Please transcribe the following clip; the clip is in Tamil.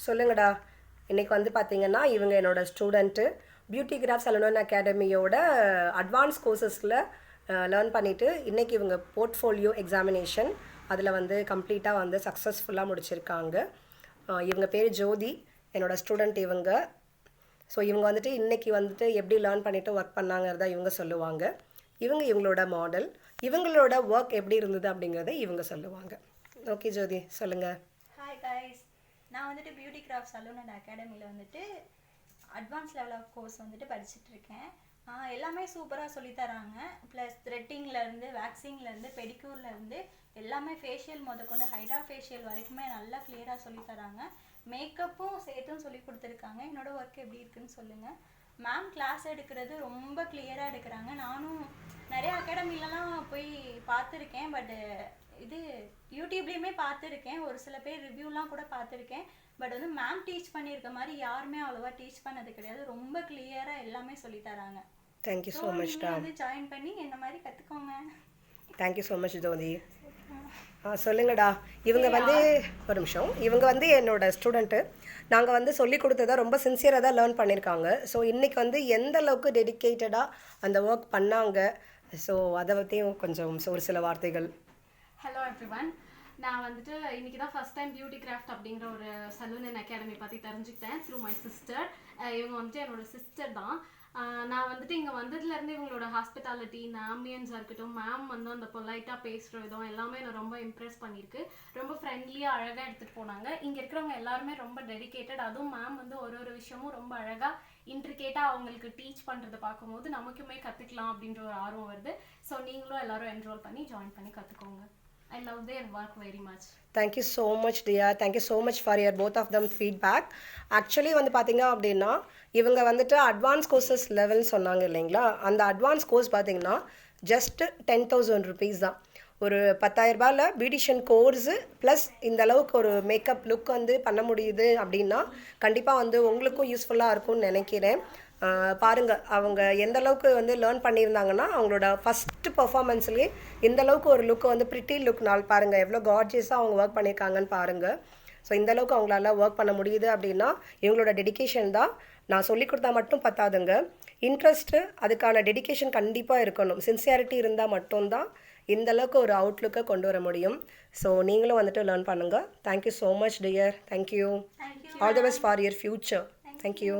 சொல்லுங்கடா. இன்றைக்கி வந்து பார்த்தீங்கன்னா இவங்க என்னோட ஸ்டூடெண்ட்டு பியூட்டி கிராஃப்ட் சலூன் அகாடமியோட அட்வான்ஸ் கோர்சஸில் லேர்ன் பண்ணிவிட்டு இன்றைக்கி இவங்க போர்ட்ஃபோலியோ எக்ஸாமினேஷன் அதில் வந்து கம்ப்ளீட்டாக வந்து சக்ஸஸ்ஃபுல்லாக முடிச்சிருக்காங்க. இவங்க பேர் ஜோதி, என்னோட ஸ்டூடெண்ட் இவங்க. ஸோ இவங்க வந்துட்டு இன்றைக்கி வந்துட்டு எப்படி லேர்ன் பண்ணிவிட்டு ஒர்க் பண்ணாங்கிறத இவங்க சொல்லுவாங்க. இவங்களோட மாடல், இவங்களோட ஒர்க் எப்படி இருந்தது அப்படிங்கிறத இவங்க சொல்லுவாங்க. ஓகே ஜோதி, சொல்லுங்கள். ஹாய் கைஸ், நான் வந்துட்டு பியூட்டி கிராஃப்ட் சலூன் அண்ட் அகாடமியில் வந்துட்டு அட்வான்ஸ் லெவல் ஆஃப் கோர்ஸ் வந்துட்டு படிச்சுட்டு இருக்கேன். எல்லாமே சூப்பராக சொல்லித்தராங்க. ப்ளஸ் த்ரெட்டிங்லேருந்து வேக்சிங்லேருந்து பெடிக்யூர்லேருந்து எல்லாமே ஃபேஷியல் முதற்கொண்டு ஹைட்ரா ஃபேஷியல் வரைக்குமே நல்லா கிளியராக சொல்லித்தராங்க. மேக்கப்பும் சேர்த்தும் சொல்லி கொடுத்துருக்காங்க. என்னோடய ஒர்க் எப்படி இருக்குன்னு சொல்லுங்கள். மேம் கிளாஸ் எடுக்கிறது ரொம்ப கிளியராக எடுக்கிறாங்க. நானும் நிறைய அகாடமிலலாம் போய் பார்த்துருக்கேன். பட் இது யூடியூப்லேயுமே பார்த்துருக்கேன். ஒரு சில பேர் ரிவ்யூலாம் கூட பார்த்துருக்கேன். பட் வந்து மேம் டீச் பண்ணியிருக்க மாதிரி யாருமே அவ்வளோவா டீச் பண்ணது கிடையாது. ரொம்ப கிளியராக எல்லாமே சொல்லித்தராங்க. தேங்க்யூ ஸோ மச் டா. வந்து ஜாயின் பண்ணி என்ன மாதிரி கற்றுக்கோங்க. தேங்க்யூ ஸோ மச் ஜோதி. சொல்லுங்கடா. இவங்க வந்து ஒரு நிமிஷம், இவங்க வந்து என்னோட ஸ்டூடெண்ட்டு. நாங்கள் வந்து சொல்லி கொடுத்ததை ரொம்ப சின்சியராக தான் லேர்ன் பண்ணியிருக்காங்க. ஸோ இன்றைக்கி வந்து எந்த அளவுக்கு டெடிக்கேட்டடாக அந்த ஒர்க் பண்ணாங்க, ஸோ அதை பற்றியும் கொஞ்சம் ஒரு சில வார்த்தைகள். ஹலோ எவ்ரிவன், நான் வந்துட்டு இன்றைக்கி தான் ஃபஸ்ட் டைம் பியூட்டி கிராஃப்ட் அப்படிங்கிற ஒரு சலூன் அண்ட் அகாடமி பற்றி தெரிஞ்சுக்கிட்டேன் த்ரூ மை சிஸ்டர். இவங்க வந்துட்டு என்னோட சிஸ்டர் தான். நான் வந்துட்டு இங்கே வந்ததுலேருந்து இவங்களோட ஹாஸ்பிட்டாலிட்டி, இந்த ஆம்பியன்ஸாக இருக்கட்டும், மேம் வந்து அந்த பொலைட்டாக பேசுகிற விதம் எல்லாமே என்னை ரொம்ப இம்ப்ரெஸ் பண்ணியிருக்கு. ரொம்ப ஃப்ரெண்ட்லியாக அழகாக எடுத்துகிட்டு போனாங்க. இங்கே இருக்கிறவங்க எல்லாருமே ரொம்ப டெடிக்கேட்டட். அதுவும் மேம் வந்து ஒரு விஷயமும் ரொம்ப அழகாக இன்ட்ரிகேட்டாக அவங்களுக்கு டீச் பண்ணுறதை பார்க்கும்போது நமக்குமே கற்றுக்கலாம் அப்படின்ற ஒரு ஆர்வம் வருது. ஸோ நீங்களும் எல்லோரும் என்ரோல் பண்ணி ஜாயின் பண்ணி கற்றுக்கோங்க. I love their work very much. Thank you so much dear. Thank you so much for your both of them feedback. Actually வந்து பார்த்தீங்க அப்படின்னா இவங்க வந்துட்டு அட்வான்ஸ் கோர்சஸ் லெவல் சொன்னாங்க இல்லைங்களா. அந்த அட்வான்ஸ் கோர்ஸ் பார்த்தீங்கன்னா ஜஸ்ட் 10,000 rupees தான். ஒரு 10,000 ரூபாயில் பியூட்டிஷியன் கோர்ஸு ப்ளஸ் இந்த அளவுக்கு ஒரு மேக்கப் லுக் வந்து பண்ண முடியுது அப்படின்னா கண்டிப்பாக வந்து உங்களுக்கும் யூஸ்ஃபுல்லாக இருக்கும்னு நினைக்கிறேன். பாருங்கள், அவங்க எந்த அளவுக்கு வந்து லேர்ன் பண்ணியிருந்தாங்கன்னா அவங்களோட ஃபஸ்ட்டு பர்ஃபார்மன்ஸ்லேயே இந்த அளவுக்கு ஒரு லுக்கு வந்து ப்ரிட்டி லுக் நாள் பாருங்கள், எவ்வளோ கார்ஜியஸாக அவங்க ஒர்க் பண்ணியிருக்காங்கன்னு பாருங்கள். ஸோ இந்த அளவுக்கு அவங்களால ஒர்க் பண்ண முடியுது அப்படின்னா இவங்களோட டெடிக்கேஷன் தான். நான் சொல்லி கொடுத்தா மட்டும் பத்தாதுங்க, இன்ட்ரெஸ்ட்டு அதுக்கான டெடிக்கேஷன் கண்டிப்பாக இருக்கணும். சின்சியாரிட்டி இருந்தால் மட்டும்தான் இந்த அளவுக்கு ஒரு அவுட்லுக்கை கொண்டு வர முடியும். ஸோ நீங்களும் வந்துட்டு லேர்ன் பண்ணுங்கள். Thank you so much dear. Thank you. All the best for your future. Thank you.